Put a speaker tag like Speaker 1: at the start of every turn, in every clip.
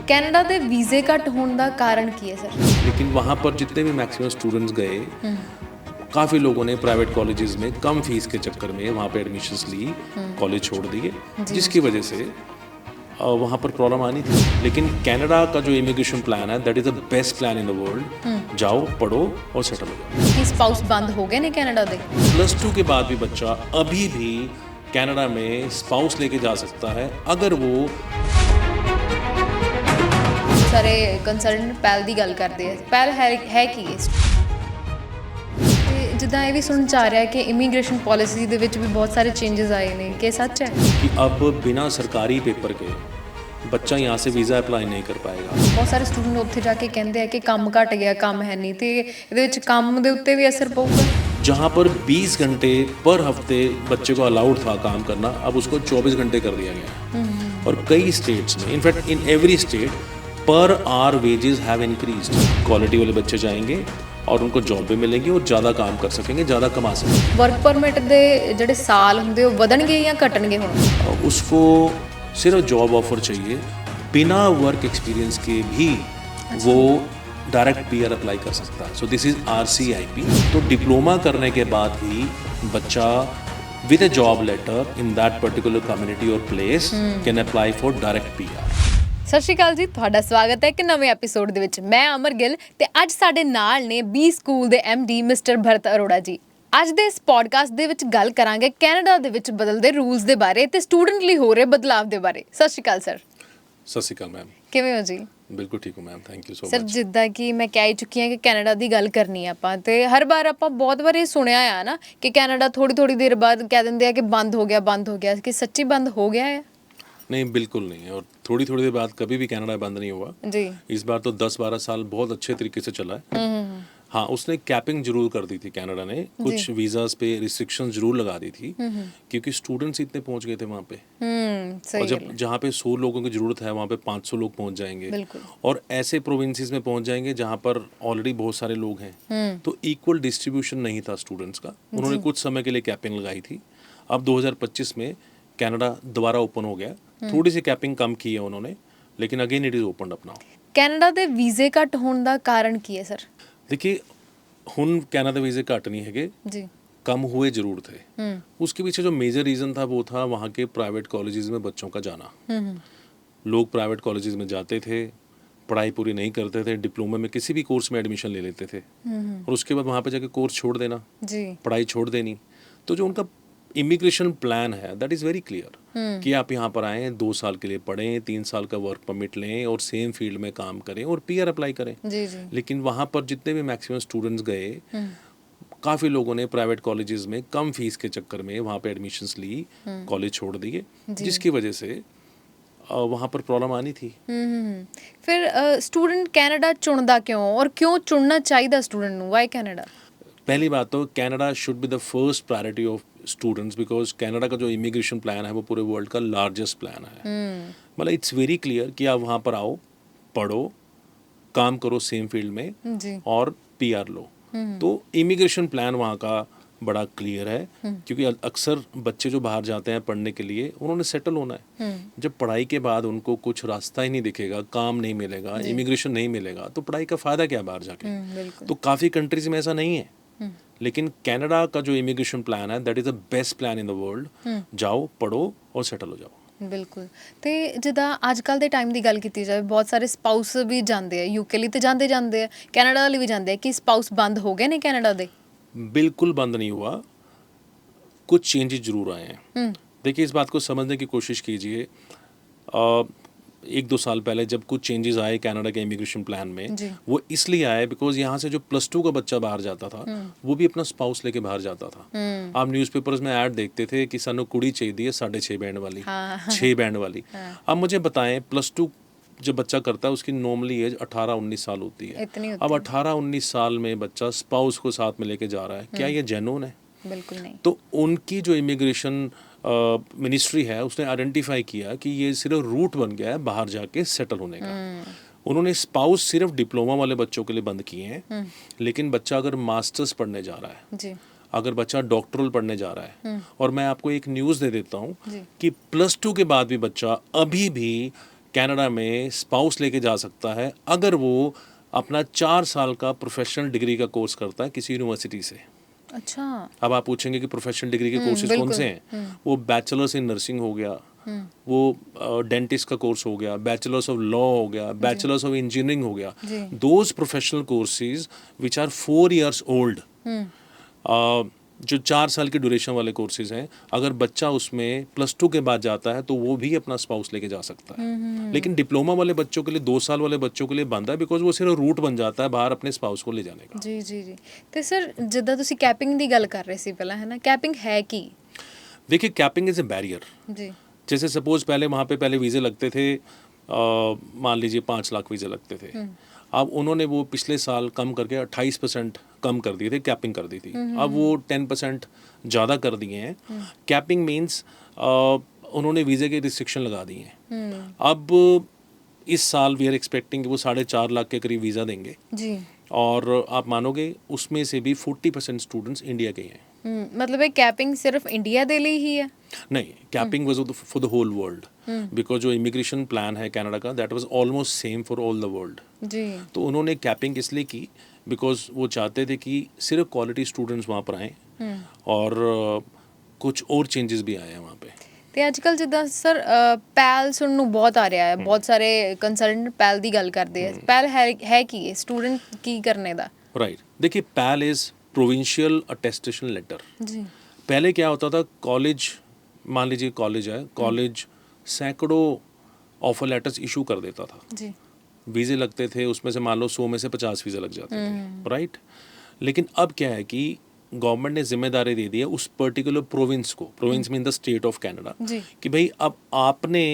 Speaker 1: Canada ਦੇ ਵੀਜ਼ੇ ਘੱਟ ਹੋਣ ਦਾ ਕਾਰਨ ਕੀ ਹੈ ਸਰ?
Speaker 2: लेकिन वहाँ पर जितने भी मैक्सिमम स्टूडेंट्स गए, काफ़ी लोगों ने प्राइवेट कॉलेजेस में कम फीस के चक्कर में वहाँ पे एडमिशन्स ली, कॉलेज छोड़ दिए, जिसकी वजह से वहाँ पर प्रॉब्लम आनी थी। लेकिन कनाडा का जो इमिग्रेशन प्लान है that is the best plan in the world. जाओ, पढ़ो और सेटल हो जाओ।
Speaker 1: ਕੀ ਸਪਾਊਸ ਬੰਦ ਹੋ ਗਏ ਨੇ ਕੈਨੇਡਾ ਦੇ?
Speaker 2: +2 के बाद भी बच्चा अभी भी कनाडा में स्पाउस लेके जा सकता है अगर वो
Speaker 1: ਸਾਰੇ ਕੰਸਰਨ ਪਹਿਲ ਦੀ ਗੱਲ ਕਰਦੇ ਆ। ਪਹਿਲ ਹੈ ਕੀ ਇਸ ਤੇ ਜਿੱਦਾਂ ਇਹ ਵੀ ਸੁਣ ਚ ਆ ਰਿਹਾ ਕਿ ਇਮੀਗ੍ਰੇਸ਼ਨ ਪਾਲਿਸੀ ਦੇ ਵਿੱਚ ਵੀ ਬਹੁਤ ਸਾਰੇ ਚੇਂजेस ਆਏ ਨੇ, ਕਿ ਸੱਚ ਹੈ?
Speaker 2: कि अब बिना सरकारी पेपर के बच्चा यहाँ से वीज़ा अप्लाई नहीं कर पाएगा।
Speaker 1: ਬਹੁਤ ਸਾਰੇ ਸਟੂਡੈਂਟ ਉੱਥੇ ਜਾ ਕੇ ਕਹਿੰਦੇ ਆ ਕਿ ਕੰਮ ਘਟ ਗਿਆ, ਕੰਮ ਹੈ ਨਹੀਂ, ਤੇ ਇਹਦੇ ਵਿੱਚ ਕੰਮ ਦੇ ਉੱਤੇ ਵੀ ਅਸਰ ਪਊਗਾ।
Speaker 2: जहाँ पर 20 घंटे पर हफ्ते बच्चे को अलाउड था काम करना, अब उसको 24 घंटे कर दिया गया। और कई स्टेट्स में, in fact in every state, per hour wages have increased. Quality वाले बच्चे जाएंगे और उनको जॉब भी मिलेंगी और ज़्यादा काम कर सकेंगे, ज़्यादा कमा सकेंगे।
Speaker 1: ਵਰਕ ਪਰਮਿਟ ਦੇ ਜਿਹੜੇ ਸਾਲ ਹੁੰਦੇ ਉਹ ਵਧਣਗੇ ਜਾਂ ਘਟਣਗੇ ਹੁਣ?
Speaker 2: उसको सिर्फ जॉब ऑफर चाहिए, बिना वर्क एक्सपीरियंस के भी वो डायरेक्ट पीआर अप्लाई कर सकता है। So this is RCIP। तो डिप्लोमा करने के बाद ही बच्चा with a job letter in that particular community और place can apply for direct PR.
Speaker 1: Sat Sri ਅਕਾਲ ਜੀ, ਤੁਹਾਡਾ ਸਵਾਗਤ ਹੈ ਇੱਕ ਨਵੇਂ ਐਪੀਸੋਡ ਦੇ ਵਿੱਚ। ਮੈਂ ਅਮਰ ਗਿੱਲ ਤੇ ਅੱਜ ਸਾਡੇ ਨਾਲ ਨੇ ਬੀ ਸਕੂਲ ਦੇ MD ਮਿਸਟਰ ਭਰਤ ਅਰੋੜਾ ਜੀ। ਅੱਜ ਦੇ ਇਸ ਪੋਡਕਾਸਟ ਦੇ ਵਿੱਚ ਗੱਲ ਕਰਾਂਗੇ ਕੈਨੇਡਾ ਦੇ ਵਿੱਚ ਬਦਲਦੇ ਰੂਲਸ ਦੇ ਬਾਰੇ ਤੇ ਸਟੂਡੈਂਟ ਲਈ ਹੋ ਰਹੇ ਬਦਲਾਅ ਦੇ ਬਾਰੇ। ਸਤਿ ਸ਼੍ਰੀ ਅਕਾਲ ਸਰ।
Speaker 2: सत श्रीकाल मैम।
Speaker 1: ਕਿਵੇਂ ਹੋ ਜੀ?
Speaker 2: बिल्कुल ठीक हूँ ma'am, thank you so
Speaker 1: sir
Speaker 2: much.
Speaker 1: ਜਿੱਦਾਂ ਕਿ ਮੈਂ ਕਹਿ ਹੀ ਚੁੱਕੀ ਹਾਂ ਕਿ ਕੈਨੇਡਾ ਦੀ ਗੱਲ ਕਰਨੀ ਆ ਆਪਾਂ, ਤੇ ਹਰ ਵਾਰ ਆਪਾਂ ਬਹੁਤ ਵਾਰ ਇਹ ਸੁਣਿਆ ਆ ਨਾ ਕਿ ਕੈਨੇਡਾ ਥੋੜੀ ਦੇਰ ਬਾਅਦ ਕਹਿ ਦਿੰਦੇ ਆ ਕਿ ਬੰਦ ਹੋ ਗਿਆ, ਕਿ ਸੱਚੀ ਬੰਦ ਹੋ ਗਿਆ ਹੈ?
Speaker 2: नहीं, बिल्कुल नहीं है। और थोड़ी देर बाद कभी भी कनाडा बंद नहीं हुआ।
Speaker 1: जी।
Speaker 2: इस बार तो 10-12 साल बहुत अच्छे तरीके से चला है। हाँ, उसने कैपिंग जरूर कर दी थी कनाडा ने, कुछ वीज़ाज पे रिस्ट्रिक्शन जरूर लगा दी थी क्योंकि स्टूडेंट्स इतने पहुंच गए थे वहाँ पे।
Speaker 1: सही
Speaker 2: और जब जहाँ पे 100 लोगों की ज़रूरत है वहाँ पे 500 लोग पहुँच जाएंगे।
Speaker 1: बिल्कुल।
Speaker 2: और ऐसे प्रोविंसेस में पहुँच जाएंगे जहाँ पर ऑलरेडी बहुत सारे लोग हैं, तो इक्वल डिस्ट्रीब्यूशन नहीं था स्टूडेंट्स का। उन्होंने कुछ समय के लिए कैपिंग लगाई थी। अब 2025 में कनाडा दोबारा ओपन हो गया। थोड़ी सी कैपिंग कम की है उन्होंने, लेकिन again it is open up now.
Speaker 1: Canada ਦੇ ਵੀਜ਼ੇ ਘੱਟ ਹੋਣ ਦਾ ਕਾਰਨ ਕੀ ਹੈ ਸਰ?
Speaker 2: देखिए, हुन कनाडा वीज़े घट नहीं है,
Speaker 1: जी।
Speaker 2: कम हुए जरूर थे। उसके पीछे जो मेजर रीज़न था वो था वहाँ के प्राइवेट कॉलेजेस में बच्चों का जाना। लोग प्राइवेट कॉलेजेस में जाते थे, पढ़ाई पूरी नहीं करते थे, डिप्लोमा में किसी भी कोर्स में एडमिशन ले लेते थे और उसके बाद वहाँ पे जाके कोर्स छोड़ देना,
Speaker 1: जी।
Speaker 2: पढ़ाई छोड़ देनी। तो जो उनका इमिग्रेशन प्लान है दैट इज़ वेरी क्लियर कि आप यहाँ पर आएँ, 2 साल के लिए पढ़ें, 3 साल का वर्क परमिट लें और सेम फील्ड में काम करें और पीआर अप्लाई करें।
Speaker 1: जी जी।
Speaker 2: लेकिन वहाँ पर जितने भी मैक्सिमम स्टूडेंट्स गए, काफ़ी लोगों ने प्राइवेट कॉलेजेस में कम फीस के चक्कर में वहाँ पे एडमिशन्स ली, कॉलेज छोड़ दिए, जिसकी वजह से वहाँ पर प्रॉब्लम आनी थी।
Speaker 1: ਫਿਰ ਸਟੂਡੈਂਟ ਕੈਨੇਡਾ ਚੁਣਦਾ ਕਿਉਂ ਔਰ ਕਿਉਂ ਚੁਣਨਾ ਚਾਹੀਦਾ ਸਟੂਡੈਂਟ ਨੂੰ? Why Canada?
Speaker 2: पहली बात तो Canada should be the first priority of students because Canada का जो इमिग्रेशन प्लान है वो पूरे वर्ल्ड का लार्जेस्ट प्लान है। मतलब इट्स वेरी क्लियर कि आप वहाँ पर आओ, पढ़ो, काम करो सेम फील्ड में
Speaker 1: जी।
Speaker 2: और पीआर लो। तो इमिग्रेशन प्लान वहाँ का बड़ा क्लियर है क्योंकि अक्सर बच्चे जो बाहर जाते हैं पढ़ने के लिए उन्होंने सेटल होना है। जब पढ़ाई के बाद उनको कुछ रास्ता ही नहीं दिखेगा, काम नहीं मिलेगा, इमिग्रेशन नहीं मिलेगा, तो पढ़ाई का फ़ायदा क्या बाहर जाके? तो काफ़ी कंट्रीज में ऐसा नहीं है, लेकिन कनाडा का जो इमिग्रेशन प्लान है that is the best plan in the world. जाओ, पढ़ो और सेटल हो जाओ।
Speaker 1: ਬਿਲਕੁਲ। ਤੇ ਜਿੱਦਾਂ ਅੱਜ ਕੱਲ੍ਹ ਦੇ ਟਾਈਮ ਦੀ ਗੱਲ ਕੀਤੀ ਜਾਵੇ, ਬਹੁਤ ਸਾਰੇ ਸਪਾਊਸ ਵੀ ਜਾਂਦੇ ਆ UK ਲਈ, ਤੇ ਜਾਂਦੇ ਆ ਕੈਨੇਡਾ ਲਈ ਵੀ ਜਾਂਦੇ ਆ। ਕਿ ਸਪਾਊਸ ਬੰਦ ਹੋ ਗਏ ਨੇ ਕੈਨੇਡਾ ਦੇ?
Speaker 2: बिल्कुल बंद नहीं हुआ, कुछ चेंजेस जरूर आए हैं। देखिए, इस बात को समझने की कोशिश कीजिए। 1-2 साल पहले जब कुछ चेंजेस आए कनाडा के इमिग्रेशन प्लान में, वो इसलिए आए बिकॉज यहाँ से जो +2 का बच्चा बाहर जाता था वो भी अपना स्पाउस लेके बाहर जाता था। आप न्यूज़पेपर्स में ऐड देखते थे कि सानू कुड़ी चाहिए 6.5 बैंड वाली, 6 बैंड वाली। अब मुझे बताएं, +2 जब बच्चा करता है उसकी नॉर्मली एज 18-19 साल होती है। अब 18-19 साल में बच्चा स्पाउस को साथ में लेके जा रहा है, क्या ये जेन्युइन है?
Speaker 1: बिल्कुल नहीं।
Speaker 2: तो उनकी जो इमिग्रेशन मिनिस्ट्री है उसने आइडेंटिफाई किया कि ये सिर्फ रूट बन गया है बाहर जाके सेटल होने का। उन्होंने स्पाउस सिर्फ डिप्लोमा वाले बच्चों के लिए बंद किए हैं, लेकिन बच्चा अगर मास्टर्स पढ़ने जा रहा है
Speaker 1: जी,
Speaker 2: अगर बच्चा डॉक्टरल पढ़ने जा रहा है, और मैं आपको एक न्यूज़ दे देता हूँ कि +2 के बाद भी बच्चा अभी भी कनाडा में स्पाउस लेके जा सकता है अगर वो अपना 4 साल का प्रोफेशनल डिग्री का कोर्स करता है किसी यूनिवर्सिटी से।
Speaker 1: अच्छा।
Speaker 2: अब आप पूछेंगे कि प्रोफेशनल डिग्री के कोर्सेज कौन से हैं? वो बैचलर्स इन नर्सिंग हो गया, वो डेंटिस्ट का कोर्स हो गया, बैचलर्स ऑफ लॉ हो गया, बैचलर्स ऑफ इंजीनियरिंग हो गया। Those professional courses which are 4 years old, जो 4 साल की ड्यूरेशन वाले कोर्सेज हैं, अगर बच्चा उसमें +2 के बाद जाता है तो वो भी अपना स्पाउस लेके जा सकता है। लेकिन डिप्लोमा वाले बच्चों के लिए, 2 साल वाले बच्चों के लिए बंद है, बिकॉज वो सिर्फ रूट बन जाता है बाहर अपने स्पाउस को ले जाने का।
Speaker 1: ਜੀ ਜੀ ਜੀ। ਤੇ ਸਰ ਜਿੱਦਾਂ ਤੁਸੀਂ ਕੈਪਿੰਗ ਦੀ ਗੱਲ ਕਰ ਰਹੇ ਸੀ ਪਹਿਲਾਂ, ਹੈ ਨਾ, ਕੈਪਿੰਗ ਹੈ ਕੀ?
Speaker 2: देखिए, कैपिंग इज़ ए बैरियर।
Speaker 1: जी।
Speaker 2: जैसे सपोज पहले वहाँ पे पहले वीज़े लगते थे, मान लीजिए 5 लाख वीज़े लगते थे। अब उन्होंने वो पिछले साल कम करके 28% कम कर दिए थे, कैपिंग कर दी थी। अब वो 10% ज़्यादा कर दिए हैं। कैपिंग मीन्स उन्होंने वीज़े के रिस्ट्रिक्शन लगा दिए हैं। अब इस साल वी आर एक्सपेक्टिंग कि वो 4.5 लाख के करीब वीज़ा देंगे
Speaker 1: जी।
Speaker 2: और आप मानोगे उसमें से भी 40% स्टूडेंट्स इंडिया के हैं।
Speaker 1: मतलब ਇਹ ਕੈਪਿੰਗ ਸਿਰਫ ਇੰਡੀਆ ਦੇ ਲਈ ਹੀ ਹੈ?
Speaker 2: नहीं, capping was for the whole world, because जो इमिग्रेशन प्लान है कनाडा का that was almost same for all the world.
Speaker 1: जी।
Speaker 2: तो उन्होंने कैपिंग इसलिए की बिकॉज वो चाहते थे कि सिर्फ क्वालिटी स्टूडेंट्स वहाँ पर आएँ और कुछ और चेंजेस भी आए हैं वहाँ पे।
Speaker 1: ਤੇ ਅੱਜ ਕੱਲ੍ਹ ਜਿੱਦਾਂ ਸਰ ਪੈਲ ਸੁਣਨ ਨੂੰ ਬਹੁਤ ਆ ਰਿਹਾ ਹੈ, ਬਹੁਤ ਸਾਰੇ ਕੰਸਲਟੈਂਟ ਪੈਲ ਦੀ ਗੱਲ ਕਰਦੇ ਆ। ਪੈਲ ਹੈ ਕੀ ਹੈ? ਸਟੂਡੈਂਟ ਕੀ ਕਰਨੇ ਦਾ?
Speaker 2: राइट, देखिए पैल इज़ प्रोविंशियल अटेस्टेशन लेटर।
Speaker 1: जी।
Speaker 2: पहले क्या होता था, कॉलेज, मान लीजिए कॉलेज है, कॉलेज सैकड़ों ऑफर लेटर्स इशू कर देता था।
Speaker 1: जी।
Speaker 2: वीज़े लगते थे, उसमें से मान लो 100 में से 50 वीज़े लग जाते थे, राइट। लेकिन अब क्या है कि गवर्नमेंट ने जिम्मेदारी दे दी है उस पर्टिकुलर प्रोविंस को, province mean the state of Canada, कि भाई अब आपने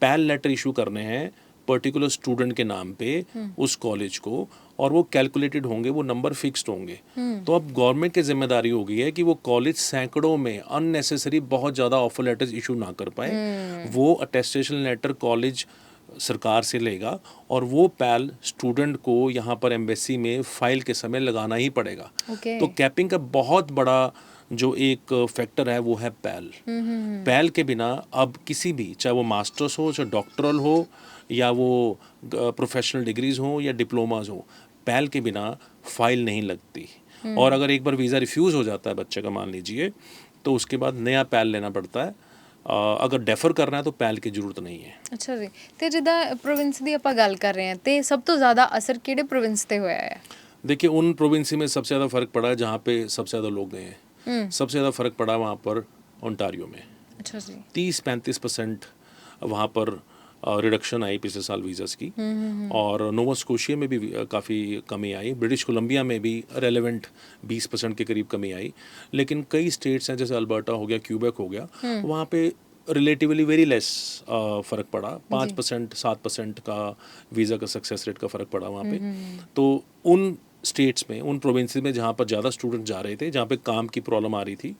Speaker 2: पैल लेटर इशू करने हैं पर्टिकुलर स्टूडेंट के नाम पे उस कॉलेज को, और वो कैलकुलेटेड होंगे, वो नंबर फिक्स्ड होंगे। तो अब गवर्नमेंट की जिम्मेदारी हो गई है कि वो कॉलेज सैकड़ों में अननेसेसरी बहुत ज़्यादा ऑफर लेटर्स इशू ना कर पाए। वो अटेस्टेशन लेटर कॉलेज सरकार से लेगा और वो पैल स्टूडेंट को यहाँ पर एम्बेसी में फाइल के समय लगाना ही पड़ेगा। तो कैपिंग का बहुत बड़ा जो एक फैक्टर है वो है पैल। पैल के बिना अब किसी भी, चाहे वो मास्टर्स हो, चाहे डॉक्टरल हो, या वो प्रोफेशनल डिग्रीज हो या डिप्लोमाज हो, पैल के बिना फाइल नहीं लगती। और अगर एक बार वीज़ा रिफ्यूज़ हो जाता है बच्चे का, मान लीजिए, तो उसके बाद नया पैल लेना पड़ता है। अगर डेफर करना है तो पैल की ज़रूरत नहीं है।
Speaker 1: ਅੱਛਾ ਜੀ। ਤੇ ਜਿੱਦਾਂ ਪ੍ਰੋਵਿੰਸ ਦੀ ਆਪਾਂ ਗੱਲ ਕਰ ਰਹੇ ਹਾਂ, ਤੇ ਸਭ ਤੋਂ ਜ਼ਿਆਦਾ ਅਸਰ ਕਿਹੜੇ ਪ੍ਰੋਵਿੰਸ ਤੇ ਹੋਇਆ ਹੈ?
Speaker 2: देखिए, उन प्रोविंस में सबसे ज़्यादा फ़र्क पड़ा है जहाँ पे सबसे ज़्यादा लोग गए हैं। सबसे ज़्यादा फ़र्क पड़ा वहाँ पर ओंटारियो में।
Speaker 1: अच्छा जी।
Speaker 2: 30-35% वहाँ पर रिडक्शन आई पिछले साल वीज़ास की। और नोवा स्कोशिया में भी काफ़ी कमी आई, ब्रिटिश कोलंबिया में भी रेलेवेंट 20% के करीब कमी आई। लेकिन कई स्टेट्स हैं जैसे अल्बर्टा हो गया, क्यूबेक हो गया, वहाँ पे रिलेटिवली वेरी लेस फ़र्क पड़ा। 5% 7% का वीज़ा का सक्सेस रेट का फ़र्क पड़ा वहाँ पे। तो उन स्टेट्स में, उन प्रोविंसेस में जहाँ पर ज़्यादा स्टूडेंट जा रहे थे, जहाँ पे काम की प्रॉब्लम आ रही थी,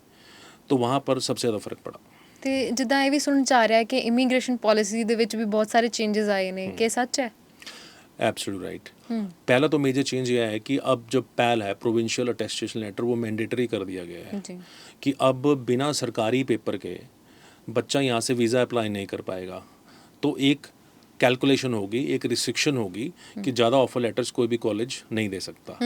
Speaker 2: तो वहाँ पर सबसे ज़्यादा फ़र्क पड़ा।
Speaker 1: ਤੇ ਜਿੱਦਾਂ ਇਹ ਵੀ ਸੁਣਨ ਚ ਆ ਰਿਹਾ ਕਿ ਇਮੀਗ੍ਰੇਸ਼ਨ ਪਾਲਿਸੀ ਦੇ ਵਿੱਚ ਵੀ ਬਹੁਤ ਸਾਰੇ ਚੇਂजेस ਆਏ ਨੇ, ਕੀ ਸੱਚ ਹੈ?
Speaker 2: Absolute right. पहला तो मेजर चेंज यह है कि अब जो पैल है, प्रोविंशियल अटेस्टेशन लेटर, वो मैंडेटरी कर दिया गया है
Speaker 1: जी।
Speaker 2: कि अब बिना सरकारी पेपर के बच्चा यहाँ से वीज़ा अप्लाई नहीं कर पाएगा। तो एक कैलकुलेशन होगी, एक रिस्ट्रिक्शन होगी कि ज़्यादा ऑफर लेटर्स कोई भी कॉलेज नहीं दे सकता।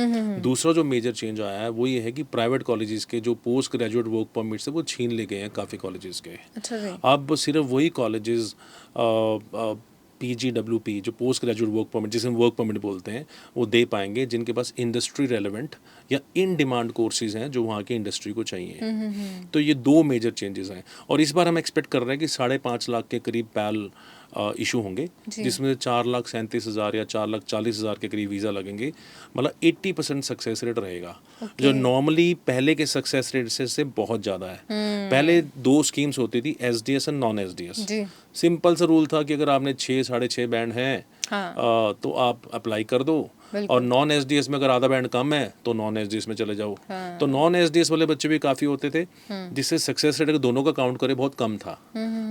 Speaker 2: दूसरा जो मेजर चेंज आया है वो ये है कि प्राइवेट कॉलेजेस के जो पोस्ट ग्रेजुएट वर्क परमिट से वो छीन ले गए हैं काफ़ी कॉलेजेस के।
Speaker 1: अच्छा जी।
Speaker 2: अब सिर्फ वही कॉलेजेस PGWP, जो पोस्ट ग्रेजुएट वर्क परमिट, जिसे हम वर्क परमिट बोलते हैं, वो दे पाएंगे जिनके पास इंडस्ट्री रेलेवेंट या इन डिमांड कोर्सेज हैं जो वहाँ की इंडस्ट्री को चाहिए। तो ये 2 मेजर चेंजेस हैं। और इस बार हम एक्सपेक्ट कर रहे हैं कि 5.5 लाख के करीब पैल इशू होंगे, जिसमें 4,37,000 या 4,40,000 के करीब वीज़ा लगेंगे। मतलब 80% सक्सेस रेट रहेगा, जो नॉर्मली पहले के सक्सेस रेट से बहुत ज़्यादा है। पहले 2 स्कीम्स होती थी, SDS और नॉन SDS। सिंपल सा रूल था कि अगर आपने 6 साढ़े 6 बैंड हैं तो आप अप्लाई कर दो, और नॉन SDS में अगर आधा बैंड कम है तो नॉन SDS में चले जाओ। तो नॉन SDS वाले बच्चे भी काफ़ी होते थे, जिससे सक्सेस रेट दोनों का काउंट करे बहुत कम था।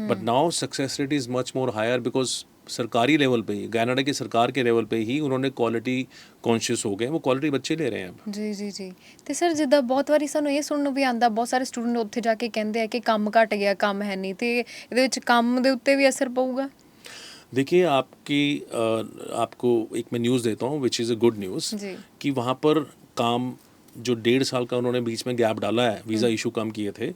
Speaker 2: But now success rate is much more higher because सरकारी लेवल पे ही, कनाडा की सरकार के लेवल पे ही उन्होंने क्वालिटी कॉन्शियस हो गए, वो क्वालिटी बच्चे ले रहे हैं अब।
Speaker 1: ਜੀ ਜੀ ਜੀ। ਤੇ ਸਰ ਜਿੱਦਾਂ ਬਹੁਤ ਵਾਰੀ ਸਾਨੂੰ ਇਹ ਸੁਣਨ ਨੂੰ ਵੀ ਆਉਂਦਾ, ਬਹੁਤ ਸਾਰੇ ਸਟੂਡੈਂਟ ਉੱਥੇ ਜਾ ਕੇ ਕਹਿੰਦੇ ਆ ਕਿ ਕੰਮ ਘਟ ਗਿਆ, ਕੰਮ ਹੈ ਨਹੀਂ, ਤੇ ਇਹਦੇ ਵਿੱਚ ਕੰਮ ਦੇ ਉੱਤੇ ਵੀ ਅਸਰ ਪਊਗਾ?
Speaker 2: देखिए आपको एक मैं न्यूज़ देता हूँ which is a good news
Speaker 1: जी।
Speaker 2: कि वहाँ पर काम जो 1.5 साल का उन्होंने बीच में गैप डाला है, वीज़ा इशू कम किए थे,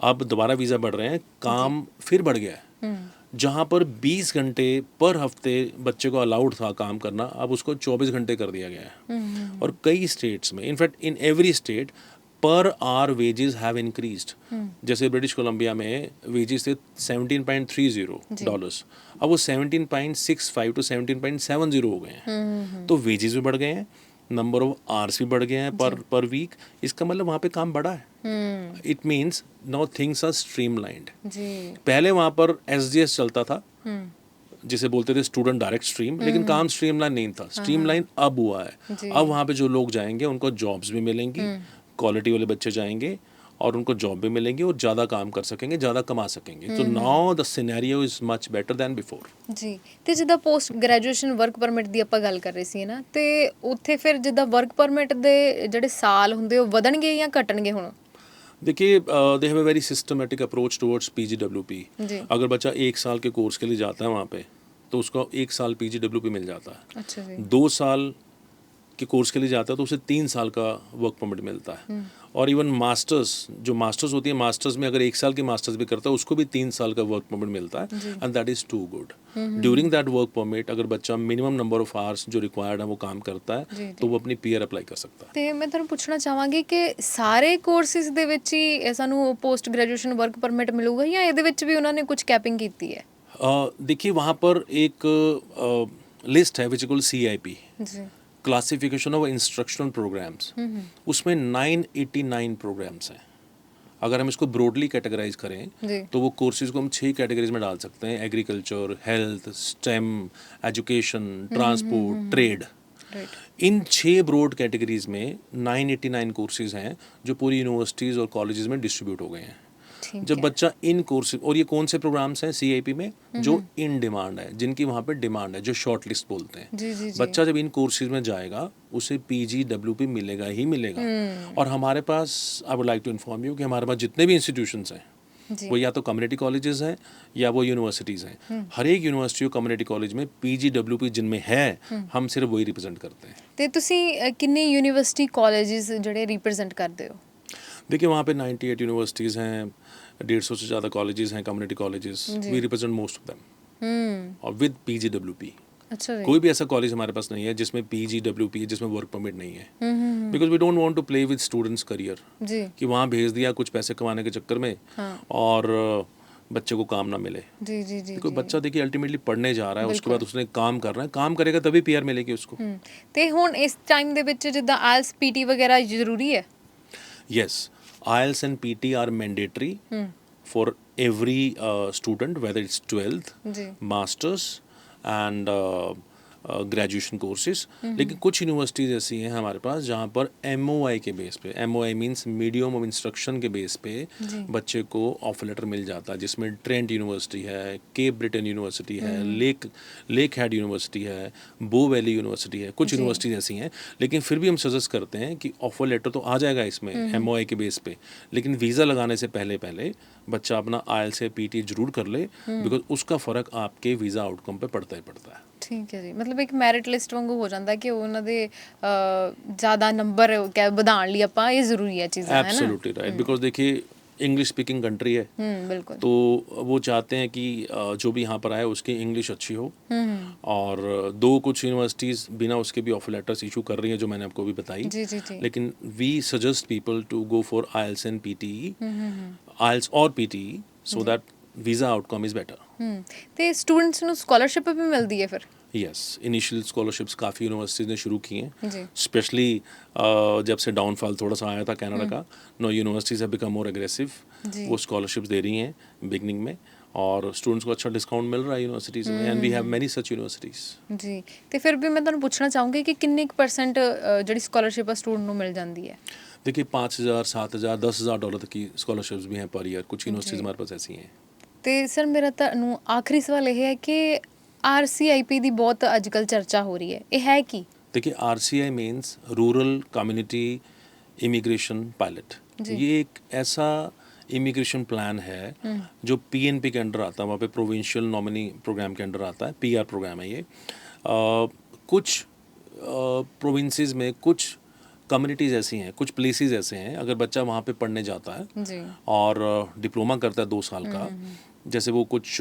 Speaker 2: अब दोबारा वीज़ा बढ़ रहे हैं, काम फिर बढ़ गया है। जहाँ पर 20 घंटे पर हफ्ते बच्चे को अलाउड था काम करना, अब उसको 24 घंटे कर दिया गया है। और कई स्टेट्स में, in fact in every state, per hour wages have increased. जैसे ब्रिटिश कोलंबिया में वेजेस थे $17.30, अब वो 17.65 टू 17.70 हो गए हैं। तो वेजेस भी बढ़ गए हैं, नंबर ऑफ आवर्स भी बढ़ गए हैं पर वीक। इसका मतलब वहाँ पे काम बढ़ा है। It means now things are streamlined.
Speaker 1: जी।
Speaker 2: पहले वहाँ पर एसडीएस चलता था, जिसे बोलते थे स्टूडेंट डायरेक्ट स्ट्रीम, लेकिन काम स्ट्रीमलाइन नहीं था। स्ट्रीमलाइन अब हुआ है।
Speaker 1: जी।
Speaker 2: अब वहाँ पे जो लोग जाएंगे उनको जॉब्स भी मिलेंगी, क्वालिटी वाले बच्चे जाएंगे और उनको जॉब भी मिलेंगी और ज़्यादा काम कर सकेंगे, ज़्यादा कमा सकेंगे। तो now the scenario is much better than before.
Speaker 1: ਜੀ। ਤੇ ਜਿੱਦਾਂ ਪੋਸਟ ਗ੍ਰੈਜੂਏਸ਼ਨ ਵਰਕ ਪਰਮਿਟ ਦੀ ਆਪਾਂ ਗੱਲ ਕਰ ਰਹੇ ਸੀ ਨਾ, ਤੇ ਉੱਥੇ ਫਿਰ ਜਿੱਦਾਂ ਵਰਕ ਪਰਮਿਟ ਦੇ ਜਿਹੜੇ ਸਾਲ ਹੁੰਦੇ ਉਹ ਵਧਣਗੇ ਜਾਂ ਘਟਣਗੇ ਹੁਣ?
Speaker 2: देखिए they have a very systematic approach towards PGWP।
Speaker 1: जी।
Speaker 2: अगर बच्चा 1 साल के कोर्स के लिए जाता है वहाँ पे, तो उसको 1 साल PGWP मिल जाता है।
Speaker 1: अच्छा जी।
Speaker 2: 2 साल के कोर्स के लिए जाता है तो उसे 3 साल का वर्क परमिट मिलता है। और इवन मास्टर्स, जो मास्टर्स होती है, मास्टर्स में अगर 1 साल की मास्टर्स भी करता है उसको भी 3 साल का वर्क परमिट मिलता है। And that is too good. During that work permit अगर बच्चा मिनिमम नंबर ऑफ आवर्स जो रिक्वायर्ड है वो काम करता है तो वो अपनी पीआर अप्लाई कर सकता है।
Speaker 1: ਤੇ ਮੈਂ ਤੁਹਾਨੂੰ ਪੁੱਛਣਾ ਚਾਹਾਂਗੀ ਕਿ ਸਾਰੇ ਕੋਰਸਿਸ ਦੇ ਵਿੱਚ ਹੀ ਸਾਨੂੰ ਪੋਸਟ ਗ੍ਰੈਜੂਏਸ਼ਨ ਵਰਕ ਪਰਮਿਟ ਮਿਲੂਗਾ ਜਾਂ ਇਹਦੇ ਵਿੱਚ ਵੀ ਉਹਨਾਂ ਨੇ ਕੁਝ ਕੈਪਿੰਗ ਕੀਤੀ ਹੈ?
Speaker 2: देखिए वहाँ पर एक लिस्ट है विच कॉल्ड CIP,
Speaker 1: जी।
Speaker 2: Classification of instructional programs. उसमें 989 प्रोग्राम्स हैं। अगर हम इसको ब्रॉडली कैटेगराइज करें
Speaker 1: जी।
Speaker 2: तो वो कोर्सेज को हम 6 कैटेगरीज में डाल सकते हैं: agriculture, health, STEM, education, transport, trade.
Speaker 1: Right.
Speaker 2: इन 6 ब्रॉड कैटेगरीज में 989 कोर्सेज हैं जो पूरी यूनिवर्सिटीज़ और कॉलेजेस में डिस्ट्रीब्यूट हो गए हैं।
Speaker 1: ठीक
Speaker 2: जब
Speaker 1: है।
Speaker 2: बच्चा इन कोर्सेज, और ये कौन से प्रोग्राम्स हैं CIP में जो इन डिमांड है, जिनकी वहाँ पे डिमांड है, जो शॉर्ट लिस्ट बोलते हैं,
Speaker 1: जी जी जी।
Speaker 2: बच्चा जब इन कोर्सेज में जाएगा उसे PGWP मिलेगा ही मिलेगा। और हमारे पास, I would like to inform you कि हमारे पास जितने भी इंस्टीट्यूशंस हैं
Speaker 1: जी।
Speaker 2: वो या तो कम्युनिटी कॉलेजेस हैं या वो यूनिवर्सिटीज़ हैं। हर एक यूनिवर्सिटी और कम्युनिटी कॉलेज में PGWP जिनमें है, हम सिर्फ वही रिप्रेजेंट करते हैं।
Speaker 1: ਤੇ ਤੁਸੀਂ ਕਿੰਨੇ ਯੂਨੀਵਰਸਿਟੀ ਕਾਲजेस ਜਿਹੜੇ ਰਿਪਰੈਜ਼ੈਂਟ ਕਰਦੇ ਹੋ?
Speaker 2: देखिए वहाँ पे 98 यूनिवर्सिटीज़ हैं, 150 से ज़्यादा कॉलेजेस हैं, community colleges. We represent most of them और विद PGWP।
Speaker 1: अच्छा जी।
Speaker 2: कोई भी ऐसा कॉलेज हमारे पास नहीं है जिसमें PGWP है, जिसमें वर्क परमिट नहीं है। Because we don't want to play with students career,
Speaker 1: जी।
Speaker 2: कि वहाँ भेज दिया कुछ पैसे कमाने के चक्कर में और बच्चे को काम ना मिले।
Speaker 1: जी जी जी।
Speaker 2: कोई बच्चा देखिए अल्टीमेटली पढ़ने जा रहा है, उसके बाद उसने काम करना है, काम करेगा तभी PR मिलेगी उसको।
Speaker 1: ਤੇ ਹੁਣ ਇਸ ਟਾਈਮ ਦੇ ਵਿੱਚ ਜਿੱਦਾਂ IELTS PT ਵਗੈरह ਜ਼ਰੂਰੀ ਹੈ?
Speaker 2: Yes, IELTS and PT are mandatory for every student, whether it's 12th,
Speaker 1: जी।
Speaker 2: masters and graduation courses. लेकिन कुछ यूनिवर्सिटीज़ ऐसी हैं हमारे पास जहाँ पर MOI के बेस पे, MOI means medium of instruction के बेस पे बच्चे को ऑफर लेटर मिल जाता है, जिसमें ट्रेंट यूनिवर्सिटी है, केप ब्रिटेन यूनिवर्सिटी है, लेक हेड यूनिवर्सिटी है, बो वैली यूनिवर्सिटी है। कुछ यूनिवर्सिटीज़ ऐसी हैं, लेकिन फिर भी हम सजेस्ट करते हैं कि ऑफर लेटर तो आ जाएगा इसमें MOI के बेस पे, लेकिन वीज़ा लगाने से पहले बच्चा अपना IELTS या PT जरूर कर ले, बिकॉज उसका फ़र्क आपके वीज़ा आउटकम पे पड़ता ही पड़ता है।
Speaker 1: ਠੀਕ ਹੈ ਜੀ। ਮਤਲਬ ਇੱਕ ਮੈਰਿਟ ਲਿਸਟ ਵਾਂਗੂ ਹੋ ਜਾਂਦਾ ਕਿ ਉਹਨਾਂ ਦੇ ਜ਼ਿਆਦਾ ਨੰਬਰ ਵਧਾਉਣ ਲਈ ਆਪਾਂ ਇਹ ਜ਼ਰੂਰੀ ਹੈ ਚੀਜ਼ਾਂ, ਹੈ ਨਾ?
Speaker 2: एब्सोल्युटली राइट, बिकॉज देखिए इंग्लिश स्पीकिंग कंट्री है,
Speaker 1: बिल्कुल।
Speaker 2: तो वो चाहते हैं कि जो भी यहाँ पर आए उसकी इंग्लिश अच्छी हो। और कुछ यूनिवर्सिटीज़ बिना उसके भी ऑफर लेटर्स इशू कर रही हैं, जो मैंने आपको भी बताई।
Speaker 1: जी जी जी।
Speaker 2: लेकिन we suggest people to go for IELTS and PTE, IELTS और PTE, so that visa outcome is better.
Speaker 1: ਤੇ स्टूडेंट्स ਨੂੰ स्कॉलरशिप भी मिलती है फिर?
Speaker 2: यस, इनिशियल स्कॉलरशिप्स काफ़ी यूनिवर्सिटीज़ ने शुरू की हैं,
Speaker 1: जी।
Speaker 2: स्पेशली जब से डाउनफॉल थोड़ा सा आया था कनाडा का। No universities have become more aggressive, वो स्कॉलरशिप्स दे रही हैं बिगनिंग में, और स्टूडेंट्स को अच्छा डिस्काउंट मिल रहा है यूनिवर्सिटीज़ में, and we have many such universities.
Speaker 1: ਜੀ। ਤੇ ਫਿਰ ਵੀ ਮੈਂ ਤੁਹਾਨੂੰ ਪੁੱਛਣਾ ਚਾਹੂੰਗੀ ਕਿ ਕਿੰਨੇ ਕੁ % ਜਿਹੜੀ ਸਕॉलरशिप ਆ स्टूडेंट ਨੂੰ ਮਿਲ ਜਾਂਦੀ ਹੈ?
Speaker 2: देखिए 5,000, 7,000, $10,000 तक की स्कॉलरशिप्स भी हैं पर ईयर। कुछ यूनिवर्सिटीज़ हमारे पास ऐसी हैं।
Speaker 1: ਤੇ ਸਰ ਮੇਰਾ ਤੁਹਾਨੂੰ ਆਖਰੀ ਸਵਾਲ ਇਹ ਹੈ ਕਿ RCIP ਦੀ ਬਹੁਤ ਅੱਜਕੱਲ ਚਰਚਾ ਹੋ ਰਹੀ ਹੈ, ਇਹ ਹੈ ਕੀ?
Speaker 2: देखिए RCI means rural community immigration pilot. ये एक ऐसा इमिग्रेशन प्लान है जो पीएनपी के अंडर आता है, वहाँ पे प्रोविंशियल नॉमिनी प्रोग्राम के अंडर आता है, पीआर प्रोग्राम है ये। कुछ प्रोविंसेस में कुछ कम्युनिटीज़ ऐसी हैं, कुछ प्लेसेस ऐसे हैं, अगर बच्चा वहाँ पे पढ़ने जाता है
Speaker 1: जी
Speaker 2: और डिप्लोमा करता है 2 साल का, जैसे वो कुछ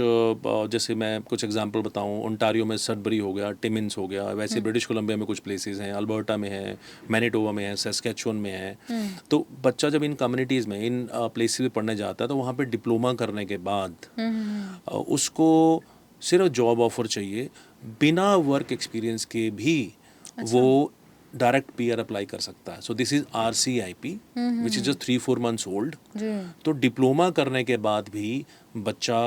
Speaker 2: जैसे मैं कुछ एग्जांपल बताऊं, ओंटारियो में सडबरी हो गया, टिमिन्स हो गया, वैसे ब्रिटिश कोलंबिया में कुछ प्लेसेस हैं, अल्बर्टा में है, मैनिटोबा में है, सस्कैचुअन में है। तो बच्चा जब इन कम्युनिटीज़ में इन प्लेसेस में पढ़ने जाता है तो वहाँ पे डिप्लोमा करने के बाद उसको सिर्फ जॉब ऑफर चाहिए, बिना वर्क एक्सपीरियंस के भी वो डायरेक्ट पीआर अप्लाई कर सकता है। So this is RCIP which is just 3-4 months old. तो डिप्लोमा करने के बाद भी बच्चा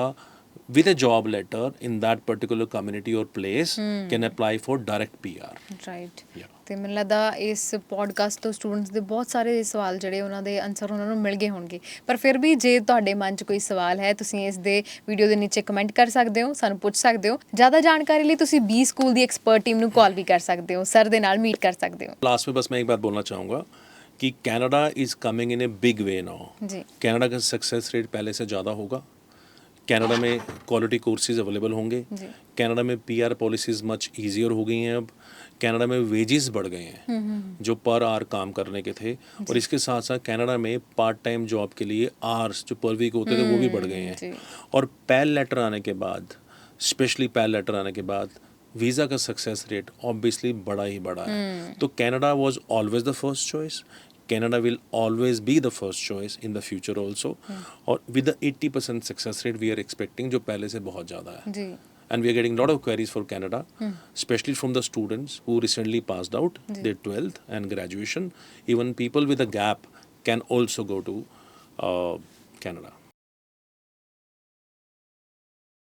Speaker 2: with a job letter in that particular community or place can apply for direct PR।
Speaker 1: Right.
Speaker 2: Yeah।
Speaker 1: ਤੇ ਮੈਨੂੰ ਲੱਗਦਾ ਇਸ ਪੋਡਕਾਸਟ ਤੋਂ ਸਟੂਡੈਂਟਸ ਦੇ ਬਹੁਤ ਸਾਰੇ ਸਵਾਲ ਜਿਹੜੇ ਉਹਨਾਂ ਦੇ ਆਨਸਰ ਉਹਨਾਂ ਨੂੰ ਮਿਲ ਗਏ ਹੋਣਗੇ, ਪਰ ਫਿਰ ਵੀ ਜੇ ਤੁਹਾਡੇ ਮਨ 'ਚ ਕੋਈ ਸਵਾਲ ਹੈ ਤੁਸੀਂ ਇਸ ਦੇ ਵੀਡੀਓ ਦੇ ਨੀਚੇ ਕਮੈਂਟ ਕਰ ਸਕਦੇ ਹੋ, ਸਾਨੂੰ ਪੁੱਛ ਸਕਦੇ ਹੋ। ਜ਼ਿਆਦਾ ਜਾਣਕਾਰੀ ਲਈ ਤੁਸੀਂ ਬੀ ਸਕੂਲ ਦੀ ਐਕਸਪਰਟ ਟੀਮ ਨੂੰ ਕਾਲ ਵੀ ਕਰ ਸਕਦੇ ਹੋ, ਸਰ ਦੇ ਨਾਲ ਮੀਟ ਕਰ ਸਕਦੇ ਹੋ।
Speaker 2: लास्ट में बस मैं एक बात बोलना चाहूँगा कि Canada is coming in a big way now.
Speaker 1: जी
Speaker 2: कनाडा का सक्सेस रेट पहले से ज़्यादा होगा, कनाडा में क्वालिटी कोर्सेज अवेलेबल होंगे,
Speaker 1: जी
Speaker 2: कनाडा में PR पॉलिसीज़ मच ईजियर हो गई हैं, अब कनाडा में वेजेस बढ़ गए हैं जो पर आवर काम करने के थे, और इसके साथ साथ कनाडा में पार्ट टाइम जॉब के लिए आवर्स जो पर वीक होते थे वो भी बढ़ गए
Speaker 1: जी।
Speaker 2: हैं। और पैल लेटर आने के बाद, स्पेशली पैल लेटर आने के बाद वीज़ा का सक्सेस रेट ऑब्वियसली बड़ा ही बड़ा है। तो Canada was always the first choice, Canada will always be the first choice in the future also। और with the 80% success rate we are expecting, जो पहले से बहुत ज़्यादा है।
Speaker 1: जी
Speaker 2: And we are getting a lot of queries for Canada, especially from the students who recently passed out their 12th and graduation. Even people with a gap can also go to Canada।